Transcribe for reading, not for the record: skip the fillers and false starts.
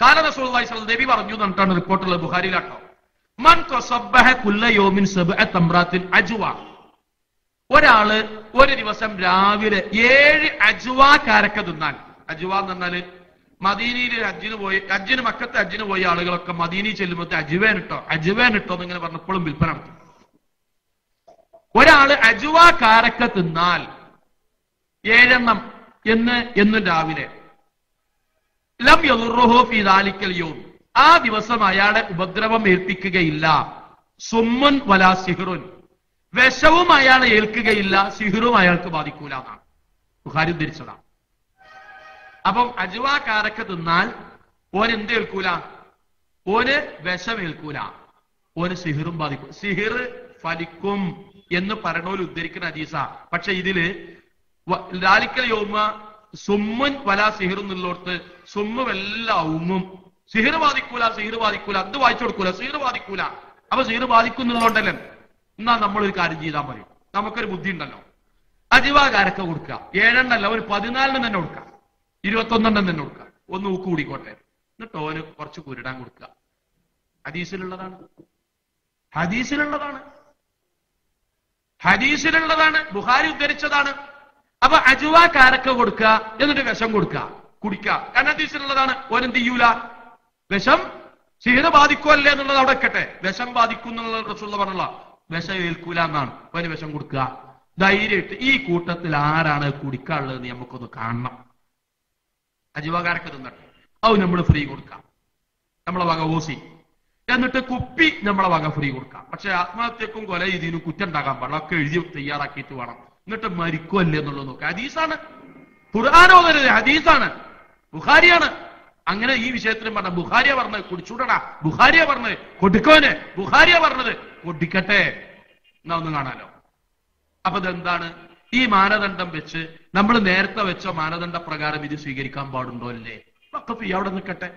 ഖാല റസൂലുള്ളാഹി സ്വല്ലല്ലാഹു അലൈഹി വസല്ലം നബി പറഞ്ഞു എന്നിട്ടാണ് റിപ്പോർട്ടുള്ളത്, ബുഖാരിയിലാട്ടോ. മൻ തസബ്ബഹ കുല്ല യൗമിൻ സബ്അ തംറാത്തിൻ അജ്വ, ഒരാള് ഒരു ദിവസം രാവിലെ 7 അജ്വ കാരക്ക തിന്നാൽ. അജ്വ എന്ന് പറഞ്ഞാല് മദീനയിൽ ഹജ്ജിന് മക്കത്തെ ഹജ്ജിന് പോയ ആളുകളൊക്കെ മദീനയിൽ ചെല്ലുമ്പോൾ അജ്വേൻ ഇട്ടോ എന്നിങ്ങനെ പറഞ്ഞപ്പോഴും വിൽപ്പന നടത്തും. ഒരാള് അജ്വ കാരക്ക തിന്നാൽ 7 എണ്ണം എന്നും രാവിലെ, ലം യദുറുഹു ഫീ ദാലിക്കൽ യൗം, ആ ദിവസം അയാളെ ഉപദ്രവം ഏൽപ്പിക്കുകയില്ല. സുമ്മുൻ വലാ സിഹ്റുൻ, വിഷവും അയാളെ ഏൽക്കുകയില്ല, സിഹ്റും അയാൾക്ക് ബാധിക്കൂല എന്നാണ് ബുഖാരി ഉദ്ധരിച്ചതാണ്. അപ്പം അജ്വ കാരക്ക തിന്നാൽ ഓന് എന്ത് ഏൽക്കൂല? ഓന് വിഷം ഏൽക്കൂല, ഓന് സിഹിറും ബാധിക്കും. സിഹിർ ഫലിക്കും എന്ന് പറയണോല് ഉദ്ധരിക്കുന്ന ഹദീസ. പക്ഷെ ഇതില് ദാലിക്കൽ യൗമ സുമ്മുൻ വലാ സിഹിർ എന്നുള്ളോടത്ത് സുമ്മും എല്ലാ ഉമ്മും സിഹിർ ബാധിക്കൂല, അത് വായിച്ചു കൊടുക്കൂല, സിഹിർ ബാധിക്കൂല. അപ്പൊ സിഹിർ ബാധിക്കും എന്നുള്ളതുകൊണ്ടല്ലേ എന്നാ നമ്മളൊരു കാര്യം ചെയ്താൽ മതി. നമുക്കൊരു ബുദ്ധി ഉണ്ടല്ലോ, അജ്വ കാരക്ക കൊടുക്കുക 7 എണ്ണല്ല, ഒരു 14 തന്നെ കൊടുക്കുക, 21 എണ്ണം തന്നെ കൊടുക്കുക, ഒന്ന് ഊക്ക് കൂടിക്കോട്ടെ, എന്നിട്ട് ഓന് കുറച്ച് കുരുടാൻ കൊടുക്കുക. ഹദീസിലുള്ളതാണ്, ബുഖാരി ഉദ്ധരിച്ചതാണ്. അപ്പൊ അജ്വ കാരക്ക കൊടുക്കുക, എന്നിട്ട് വിഷം കൊടുക്കുക, കുടിക്കുക. കാരണം ഹദീസിലുള്ളതാണ്. ഓനെന്ത് ചെയ്യൂല? വിഷം സിഹിർ ബാധിക്കുമല്ലേ എന്നുള്ളത് അവിടെ വെക്കട്ടെ, വിഷം ബാധിക്കും എന്നുള്ള റസൂലുള്ള പറഞ്ഞുള്ള വിഷം ഏൽക്കൂല എന്നാണ്. ഓന് വിഷം കൊടുക്കുക ധൈര്യമായിട്ട്. ഈ കൂട്ടത്തിൽ ആരാണ് കുടിക്കാനുള്ളത് നമുക്കൊന്ന് കാണണം. അജ്വ കാരക്ക തിന്നിട്ട് അത് നമ്മൾ ഫ്രീ കൊടുക്കാം, നമ്മളെ വക ഓസി, എന്നിട്ട് കുപ്പി നമ്മളെ വക ഫ്രീ കൊടുക്കാം. പക്ഷെ ആത്മഹത്യക്കും കൊല ഇതിനും കുറ്റം ഉണ്ടാകാൻ പാടില്ല, ഒക്കെ എഴുതി തയ്യാറാക്കിയിട്ട് വേണം. എന്നിട്ട് മരിക്കുമല്ലേ എന്നുള്ളത് നോക്കുക. ഹദീസാണ്, ഖുർആനോ ഹദീസാണ്, ബുഖാരിയാണ്. അങ്ങനെ ഈ വിഷയത്തിലും പറഞ്ഞ ബുഖാരിയ പറഞ്ഞത് കുടിച്ചൂടടാ, ബുഖാരിയ പറഞ്ഞത് കൊടുക്കോന്, ബുഖാരിയ പറഞ്ഞത് കൊടിക്കട്ടെ എന്നാ ഒന്ന് കാണാലോ. അപ്പൊ ഇതെന്താണ്? ഈ മാനദണ്ഡം വെച്ച് നമ്മൾ നേരത്തെ വെച്ച മാനദണ്ഡ പ്രകാരം ഇത് സ്വീകരിക്കാൻ പാടുണ്ടോ അല്ലേ? അവിടെ നിൽക്കട്ടെ.